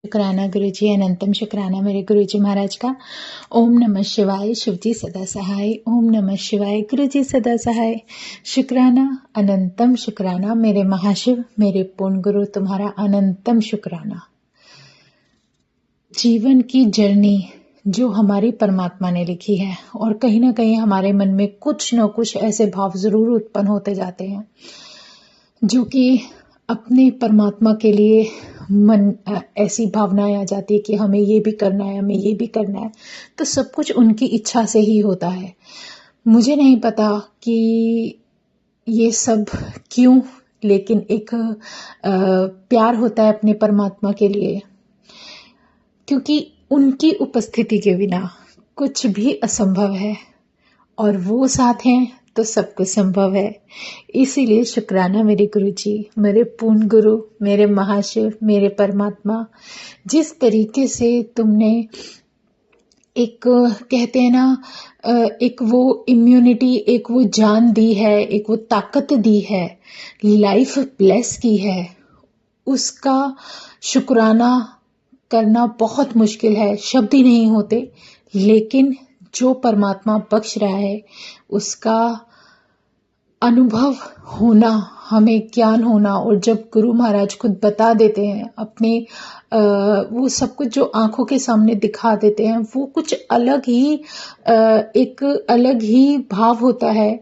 शुक्राना गुरुजी, अनंतम शुक्राना मेरे गुरुजी महाराज का। ओम नमः शिवाय, शिवजी सदा सहाय। ओम नमः शिवाय, गुरुजी सदा सहाय। शुक्राना, अनंतम शुक्राना मेरे महाशिव, मेरे पूर्ण गुरु, तुम्हारा अनंतम शुक्राना। जीवन की जर्नी जो हमारी परमात्मा ने लिखी है, और कहीं ना कहीं हमारे मन में कुछ न कुछ ऐसे भाव जरूर उत्पन्न होते जाते हैं जो कि अपने परमात्मा के लिए ऐसी भावनाएं आ जाती है कि हमें ये भी करना है, हमें ये भी करना है। तो सब कुछ उनकी इच्छा से ही होता है। मुझे नहीं पता कि ये सब क्यों, लेकिन एक प्यार होता है अपने परमात्मा के लिए, क्योंकि उनकी उपस्थिति के बिना कुछ भी असंभव है, और वो साथ हैं तो सब कुछ संभव है। इसीलिए शुक्राना मेरे गुरुजी, मेरे पूर्ण गुरु, मेरे महाशिव, मेरे परमात्मा। जिस तरीके से तुमने एक कहते हैं ना, एक वो इम्यूनिटी, एक वो जान दी है, एक वो ताकत दी है, लाइफ ब्लेस की है, उसका शुक्राना करना बहुत मुश्किल है, शब्द ही नहीं होते। लेकिन जो परमात्मा बख्श रहा है उसका अनुभव होना, हमें ज्ञान होना, और जब गुरु महाराज खुद बता देते हैं अपने वो सब कुछ जो आंखों के सामने दिखा देते हैं, वो कुछ अलग ही एक अलग ही भाव होता है।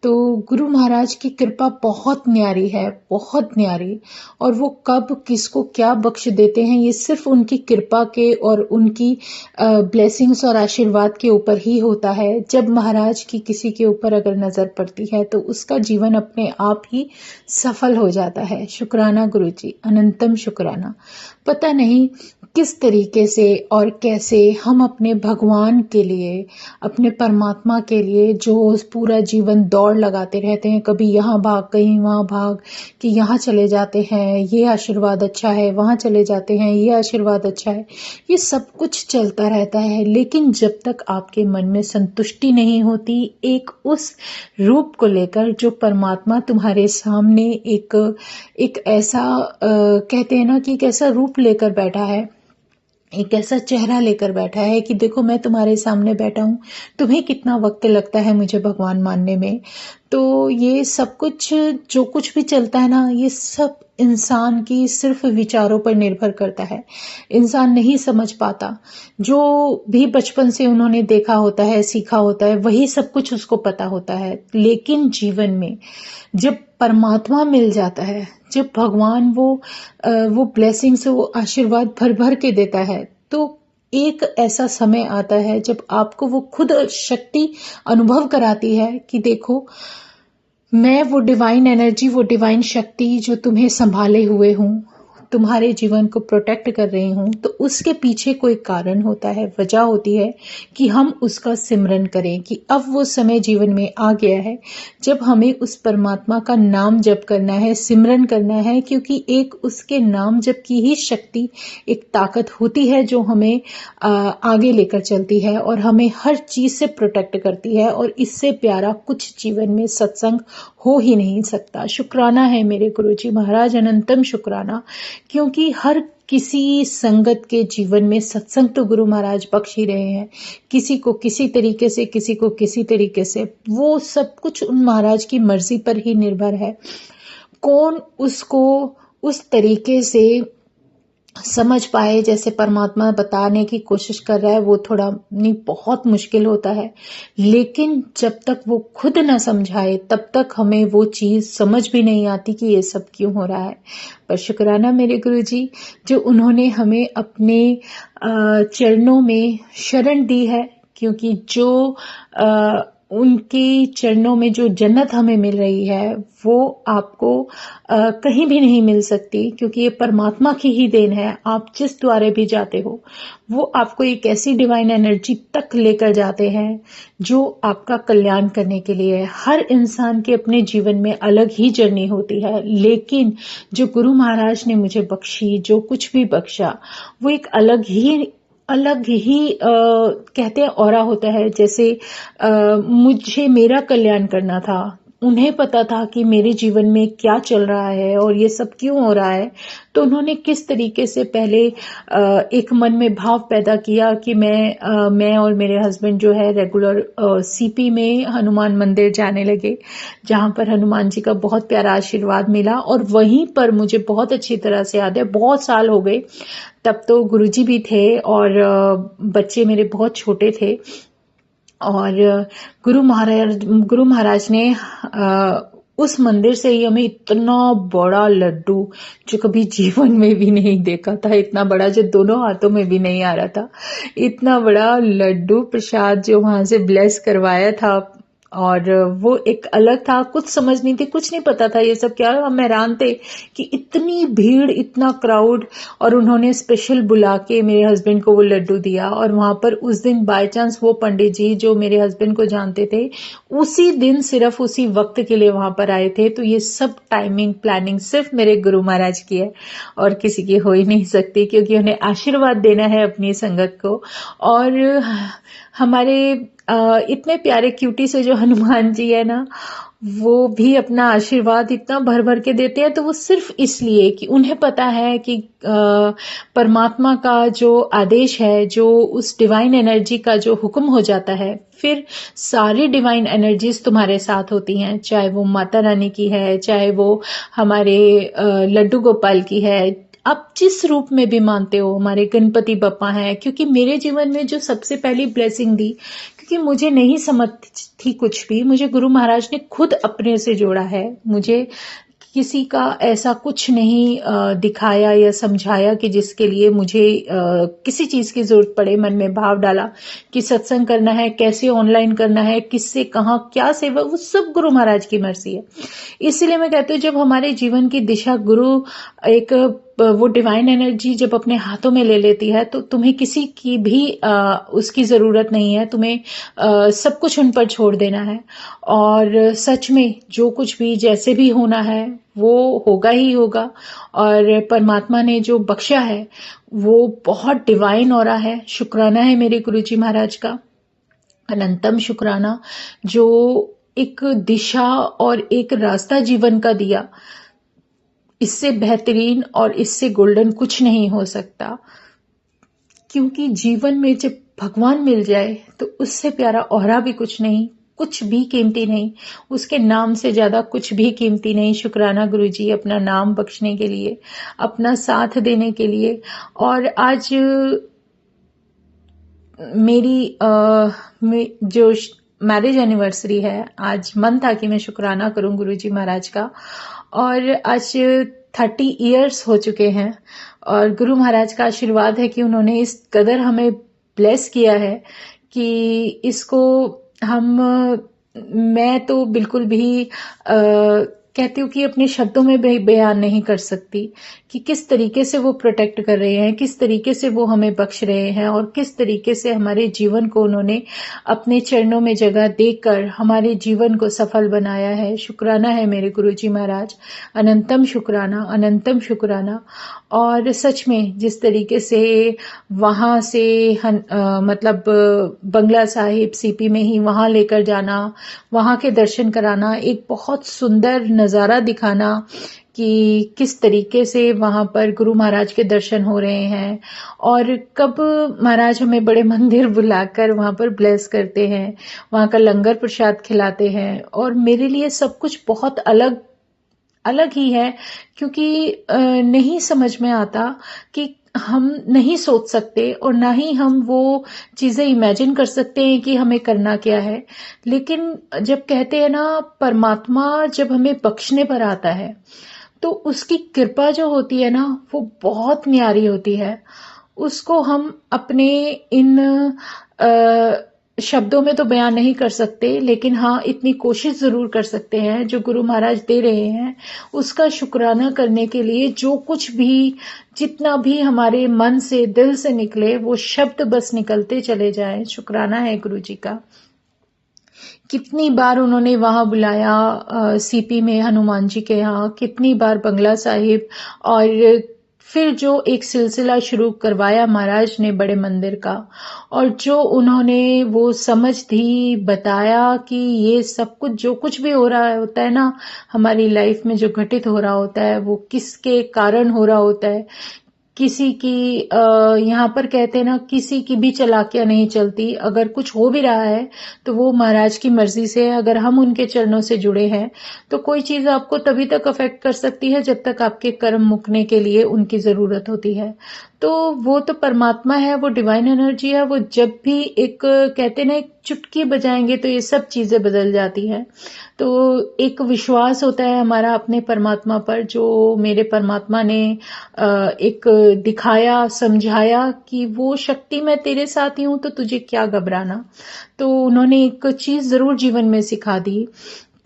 तो गुरु महाराज की कृपा बहुत न्यारी है, बहुत न्यारी। और वो कब किसको क्या बख्श देते हैं, ये सिर्फ उनकी कृपा के और उनकी ब्लेसिंग्स और आशीर्वाद के ऊपर ही होता है। जब महाराज की किसी के ऊपर अगर नजर पड़ती है तो उसका जीवन अपने आप ही सफल हो जाता है। शुक्राना गुरुजी, अनंतम शुक्राना। पता नहीं किस तरीके से और कैसे हम अपने भगवान के लिए, अपने परमात्मा के लिए जो पूरा जीवन दौड़ लगाते रहते हैं, कभी यहाँ भाग, कहीं वहाँ भाग, कि यहाँ चले जाते हैं ये आशीर्वाद अच्छा है, वहाँ चले जाते हैं ये आशीर्वाद अच्छा है, ये सब कुछ चलता रहता है। लेकिन जब तक आपके मन में संतुष्टि नहीं होती एक उस रूप को लेकर जो परमात्मा तुम्हारे सामने एक ऐसा कहते हैं ना कि एक ऐसा रूप लेकर बैठा है, एक ऐसा चेहरा लेकर बैठा है कि देखो मैं तुम्हारे सामने बैठा हूं, तुम्हें कितना वक्त लगता है मुझे भगवान मानने में। तो ये सब कुछ जो कुछ भी चलता है ना, ये सब इंसान की सिर्फ विचारों पर निर्भर करता है। इंसान नहीं समझ पाता, जो भी बचपन से उन्होंने देखा होता है, सीखा होता है, वही सब कुछ उसको पता होता है। लेकिन जीवन में जब परमात्मा मिल जाता है, जब भगवान वो ब्लेसिंग से वो आशीर्वाद भर भर के देता है, तो एक ऐसा समय आता है जब आपको वो खुद शक्ति अनुभव कराती है कि देखो मैं वो डिवाइन एनर्जी, वो डिवाइन शक्ति जो तुम्हें संभाले हुए हूं, तुम्हारे जीवन को प्रोटेक्ट कर रही हूं, तो उसके पीछे कोई कारण होता है, वजह होती है कि हम उसका सिमरन करें। कि अब वो समय जीवन में आ गया है जब हमें उस परमात्मा का नाम जप करना है, सिमरन करना है, क्योंकि एक उसके नाम जप की ही शक्ति, एक ताकत होती है जो हमें आगे लेकर चलती है और हमें हर चीज से प्रोटेक्ट करती है। और इससे प्यारा कुछ जीवन में सत्संग हो ही नहीं सकता। शुक्राना है मेरे गुरुजी महाराज, अनंतम शुक्राना। क्योंकि हर किसी संगत के जीवन में सत्संग तो गुरु महाराज बख्श ही रहे हैं, किसी को किसी तरीके से, किसी को किसी तरीके से। वो सब कुछ उन महाराज की मर्जी पर ही निर्भर है। कौन उसको उस तरीके से समझ पाए जैसे परमात्मा बताने की कोशिश कर रहा है, वो थोड़ा नहीं, बहुत मुश्किल होता है। लेकिन जब तक वो खुद ना समझाए तब तक हमें वो चीज समझ भी नहीं आती कि ये सब क्यों हो रहा है। पर शुक्राना मेरे गुरुजी, जो उन्होंने हमें अपने चरणों में शरण दी है, क्योंकि जो उनके चरणों में जो जन्नत हमें मिल रही है वो आपको कहीं भी नहीं मिल सकती, क्योंकि ये परमात्मा की ही देन है। आप जिस द्वारे भी जाते हो वो आपको एक ऐसी डिवाइन एनर्जी तक लेकर जाते हैं जो आपका कल्याण करने के लिए है। हर इंसान के अपने जीवन में अलग ही जर्नी होती है, लेकिन जो गुरु महाराज ने मुझे बख्शी, जो कुछ भी बख्शा, वो एक अलग ही कहते हैं ऑरा होता है। जैसे मुझे मेरा कल्याण करना था, उन्हें पता था कि मेरे जीवन में क्या चल रहा है और ये सब क्यों हो रहा है। तो उन्होंने किस तरीके से पहले एक मन में भाव पैदा किया कि मैं और मेरे हस्बैंड जो है रेगुलर सीपी में हनुमान मंदिर जाने लगे, जहां पर हनुमान जी का बहुत प्यारा आशीर्वाद मिला। और वहीं पर मुझे बहुत अच्छी तरह से याद है, बहुत साल हो गए, तब तो गुरुजी भी थे और बच्चे मेरे बहुत छोटे थे। और गुरु महाराज ने उस मंदिर से ही हमें इतना बड़ा लड्डू, जो कभी जीवन में भी नहीं देखा था, इतना बड़ा जो दोनों हाथों में भी नहीं आ रहा था, इतना बड़ा लड्डू प्रसाद जो वहां से ब्लेस करवाया था। और वो एक अलग था, कुछ समझ नहीं थी, कुछ नहीं पता था ये सब क्या। हम हैरान थे कि इतनी भीड़, इतना क्राउड, और उन्होंने स्पेशल बुला के मेरे हस्बैंड को वो लड्डू दिया। और वहां पर उस दिन बाय चांस वो पंडित जी जो मेरे हस्बैंड को जानते थे, उसी दिन सिर्फ उसी वक्त के लिए वहां पर आए थे। तो ये सब टाइमिंग प्लानिंग सिर्फ मेरे गुरु महाराज की है और किसी की हो ही नहीं सकती, क्योंकि उन्हें आशीर्वाद देना है अपनी संगत को। और हमारे इतने प्यारे क्यूटी से जो हनुमान जी है ना, वो भी अपना आशीर्वाद इतना भर भर के देते हैं। तो वो सिर्फ इसलिए कि उन्हें पता है कि परमात्मा का जो आदेश है, जो उस डिवाइन एनर्जी का जो हुक्म हो जाता है, फिर सारी डिवाइन एनर्जीज तुम्हारे साथ होती हैं, चाहे वो माता रानी की है, चाहे वो हमारे लड्डू गोपाल की है, आप जिस रूप में भी मानते हो, हमारे गणपति बप्पा हैं। क्योंकि मेरे जीवन में जो सबसे पहली ब्लेसिंग दी, क्योंकि मुझे नहीं समझ थी कुछ भी, मुझे गुरु महाराज ने खुद अपने से जोड़ा है। मुझे किसी का ऐसा कुछ नहीं दिखाया या समझाया कि जिसके लिए मुझे किसी चीज की जरूरत पड़े। मन में भाव डाला कि सत्संग करना है, कैसे ऑनलाइन करना है, किससे कहाँ क्या सेवा, वो सब गुरु महाराज की मर्जी है। इसलिए मैं कहती हूँ, जब हमारे जीवन की दिशा गुरु एक वो डिवाइन एनर्जी जब अपने हाथों में ले लेती है, तो तुम्हें किसी की भी उसकी जरूरत नहीं है। तुम्हें सब कुछ उन पर छोड़ देना है। और सच में जो कुछ भी जैसे भी होना है वो होगा ही होगा। और परमात्मा ने जो बख्शा है वो बहुत डिवाइन ऑरा है। शुक्राना है मेरे गुरुजी महाराज का, अनंतम शुक्राना, जो एक दिशा और एक रास्ता जीवन का दिया। इससे बेहतरीन और इससे गोल्डन कुछ नहीं हो सकता। क्योंकि जीवन में जब भगवान मिल जाए तो उससे प्यारा औरा भी कुछ नहीं, कुछ भी कीमती नहीं, उसके नाम से ज्यादा कुछ भी कीमती नहीं। शुक्राना गुरुजी, अपना नाम बख्शने के लिए, अपना साथ देने के लिए। और आज मेरी जो मैरिज एनिवर्सरी है, आज मन था कि मैं शुक्राना करूं गुरुजी महाराज का। और आज 30 इयर्स हो चुके हैं और गुरु महाराज का आशीर्वाद है कि उन्होंने इस कदर हमें ब्लेस किया है कि इसको हम मैं तो बिल्कुल भी कहती हूँ कि अपने शब्दों में बयान नहीं कर सकती कि किस तरीके से वो प्रोटेक्ट कर रहे हैं, किस तरीके से वो हमें बख्श रहे हैं, और किस तरीके से हमारे जीवन को उन्होंने अपने चरणों में जगह देकर हमारे जीवन को सफल बनाया है। शुक्राना है मेरे गुरुजी महाराज, अनंतम शुक्राना, अनंतम शुक्राना। और सच में जिस तरीके से वहां से मतलब बंगला साहिब सीपी में ही वहां लेकर जाना, वहां के दर्शन कराना, एक बहुत सुंदर नजारा दिखाना कि किस तरीके से वहां पर गुरु महाराज के दर्शन हो रहे हैं। और कब महाराज हमें बड़े मंदिर बुलाकर वहां पर ब्लेस करते हैं, वहां का लंगर प्रसाद खिलाते हैं। और मेरे लिए सब कुछ बहुत अलग अलग ही है, क्योंकि नहीं समझ में आता कि हम नहीं सोच सकते और ना ही हम वो चीजें इमेजिन कर सकते हैं कि हमें करना क्या है। लेकिन जब कहते हैं ना, परमात्मा जब हमें बख्शने पर आता है तो उसकी कृपा जो होती है ना, वो बहुत न्यारी होती है। उसको हम अपने इन शब्दों में तो बयान नहीं कर सकते, लेकिन हाँ इतनी कोशिश जरूर कर सकते हैं, जो गुरु महाराज दे रहे हैं उसका शुक्राना करने के लिए जो कुछ भी, जितना भी हमारे मन से दिल से निकले, वो शब्द बस निकलते चले जाएं। शुक्राना है गुरु जी का। कितनी बार उन्होंने वहां बुलाया सीपी में हनुमान जी के यहाँ, कितनी बार बंगला साहिब, और फिर जो एक सिलसिला शुरू करवाया महाराज ने बड़े मंदिर का, और जो उन्होंने वो समझ दी, बताया कि ये सब कुछ जो कुछ भी हो रहा होता है ना हमारी लाइफ में, जो घटित हो रहा होता है वो किसके कारण हो रहा होता है। किसी की यहाँ पर कहते हैं ना, किसी की भी चालाकियां नहीं चलती। अगर कुछ हो भी रहा है तो वो महाराज की मर्जी से है। अगर हम उनके चरणों से जुड़े हैं तो कोई चीज आपको तभी तक अफेक्ट कर सकती है जब तक आपके कर्म मुकने के लिए उनकी जरूरत होती है। तो वो तो परमात्मा है, वो डिवाइन एनर्जी है। वो जब भी एक कहते ना, एक चुटकी बजाएंगे तो ये सब चीजें बदल जाती हैं। तो एक विश्वास होता है हमारा अपने परमात्मा पर, जो मेरे परमात्मा ने एक दिखाया, समझाया कि वो शक्ति मैं तेरे साथ ही हूं तो तुझे क्या घबराना। तो उन्होंने एक चीज जरूर जीवन में सिखा दी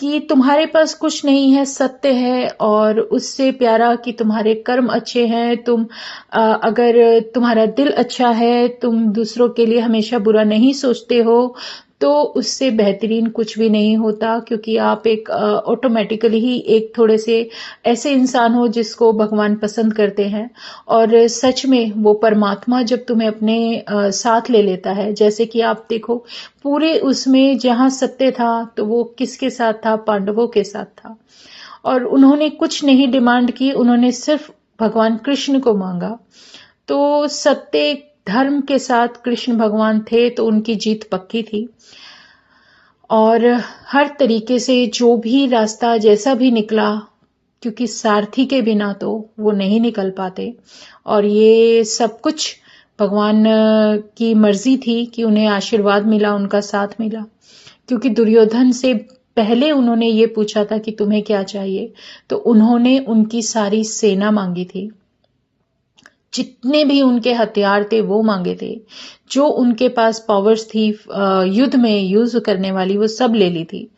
कि तुम्हारे पास कुछ नहीं है, सत्य है, और उससे प्यारा कि तुम्हारे कर्म अच्छे हैं। अगर तुम्हारा दिल अच्छा है, तुम दूसरों के लिए हमेशा बुरा नहीं सोचते हो, तो उससे बेहतरीन कुछ भी नहीं होता। क्योंकि आप एक ऑटोमेटिकली ही एक थोड़े से ऐसे इंसान हो जिसको भगवान पसंद करते हैं। और सच में वो परमात्मा जब तुम्हें अपने साथ ले लेता है, जैसे कि आप देखो पूरे उसमें जहां सत्य था तो वो किसके साथ था, पांडवों के साथ था। और उन्होंने कुछ नहीं डिमांड की, उन्होंने सिर्फ भगवान कृष्ण को मांगा। तो सत्य धर्म के साथ कृष्ण भगवान थे तो उनकी जीत पक्की थी। और हर तरीके से जो भी रास्ता जैसा भी निकला, क्योंकि सारथी के बिना तो वो नहीं निकल पाते। और ये सब कुछ भगवान की मर्जी थी कि उन्हें आशीर्वाद मिला, उनका साथ मिला। क्योंकि दुर्योधन से पहले उन्होंने ये पूछा था कि तुम्हें क्या चाहिए, तो उन्होंने उनकी सारी सेना मांगी थी। जितने भी उनके हथियार थे वो मांगे थे। जो उनके पास पावर्स थी युद्ध में यूज करने वाली, वो सब ले ली थी।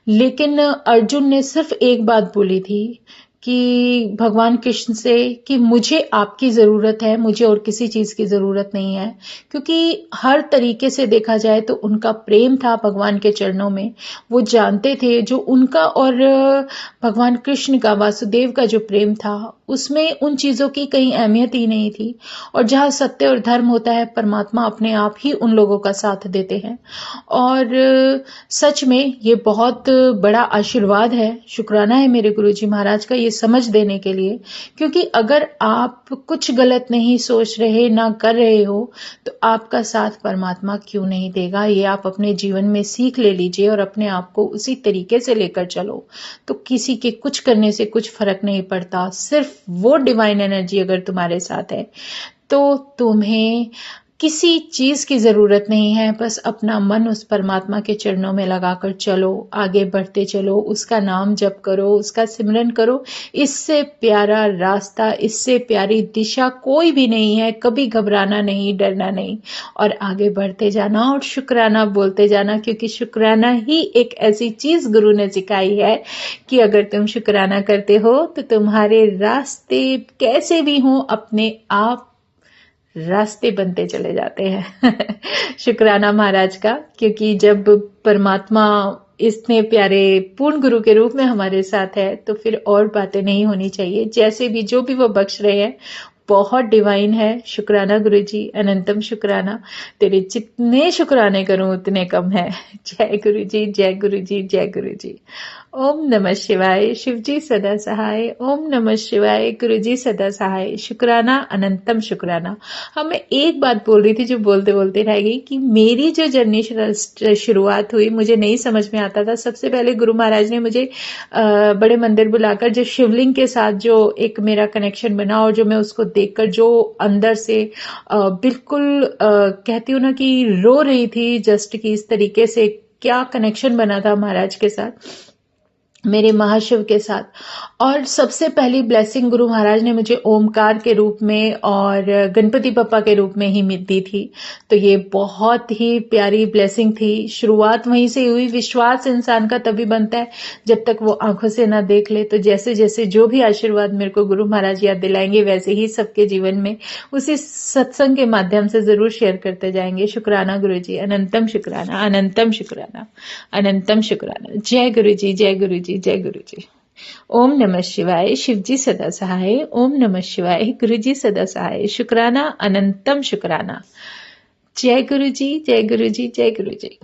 लेकिन अर्जुन ने सिर्फ एक बात बोली थी कि भगवान कृष्ण से कि मुझे आपकी जरूरत है, मुझे और किसी चीज की जरूरत नहीं है। क्योंकि हर तरीके से देखा जाए तो उनका प्रेम था भगवान के चरणों में। वो जानते थे जो उनका और भगवान कृष्ण का, वासुदेव का जो प्रेम था, उसमें उन चीजों की कहीं अहमियत ही नहीं थी। और जहां सत्य और धर्म होता है, परमात्मा अपने आप ही उन लोगों का साथ देते हैं। और सच में ये बहुत बड़ा आशीर्वाद है, शुक्राना है मेरे गुरुजी महाराज का ये समझ देने के लिए। क्योंकि अगर आप कुछ गलत नहीं सोच रहे, ना कर रहे हो, तो आपका साथ परमात्मा क्यों नहीं देगा। ये आप अपने जीवन में सीख ले लीजिए और अपने आप को उसी तरीके से लेकर चलो, तो किसी के कुछ करने से कुछ फर्क नहीं पड़ता। सिर्फ वो डिवाइन एनर्जी अगर तुम्हारे साथ है तो तुम्हें किसी चीज की जरूरत नहीं है। बस अपना मन उस परमात्मा के चरणों में लगाकर चलो, आगे बढ़ते चलो, उसका नाम जप करो, उसका सिमरन करो। इससे प्यारा रास्ता, इससे प्यारी दिशा कोई भी नहीं है। कभी घबराना नहीं, डरना नहीं, और आगे बढ़ते जाना और शुक्राना बोलते जाना। क्योंकि शुक्राना ही एक ऐसी चीज गुरु ने सिखाई है कि अगर तुम शुक्राना करते हो तो तुम्हारे रास्ते कैसे भी हों, अपने आप रास्ते बनते चले जाते हैं। शुक्राना महाराज का, क्योंकि जब परमात्मा इतने प्यारे पूर्ण गुरु के रूप में हमारे साथ है तो फिर और बातें नहीं होनी चाहिए। जैसे भी जो भी वो बख्श रहे हैं बहुत डिवाइन है। शुक्राना गुरुजी, अनंतम शुक्राना। तेरे जितने शुक्राने करूं उतने कम है। जय गुरुजी, जय गुरुजी, जय गुरुजी। ओम नमः शिवाय। शिवजी सदा सहाय। ओम नमः शिवाय। गुरुजी सदा सहाय। शुक्राना, अनंतम शुक्राना। हाँ, मैं एक बात बोल रही थी जो बोलते बोलते रह गई कि मेरी जो जर्नी शुरुआत हुई, मुझे नहीं समझ में आता था। सबसे पहले गुरु महाराज ने मुझे बड़े मंदिर बुलाकर जो शिवलिंग के साथ जो एक मेरा कनेक्शन बना, और जो मैं उसको देखकर जो अंदर से बिल्कुल कहती हूँ ना कि रो रही थी, जस्ट कि इस तरीके से क्या कनेक्शन बना था महाराज के साथ, मेरे महाशिव के साथ। और सबसे पहली ब्लेसिंग गुरु महाराज ने मुझे ओमकार के रूप में और गणपति बप्पा के रूप में ही दी थी। तो ये बहुत ही प्यारी ब्लेसिंग थी। शुरुआत वहीं से हुई। विश्वास इंसान का तभी बनता है जब तक वो आंखों से ना देख ले। तो जैसे जैसे जो भी आशीर्वाद मेरे को गुरु महाराज याद दिलाएंगे, वैसे ही सबके जीवन में उसी सत्संग के माध्यम से जरूर शेयर करते जाएंगे। शुक्राना गुरु जी, अनंतम शुक्राना, अनंतम शुक्राना, अनंतम शुक्राना। जय गुरु जी, जय गुरु जी, जय गुरु जी। ओम नमः शिवाय, शिव जी सदा सहाय। ओम नमः शिवाय, गुरु जी सदा सहाय। शुक्राना, अनंतम शुक्राना। जय गुरु जी, जय गुरु जी, जय गुरु जी।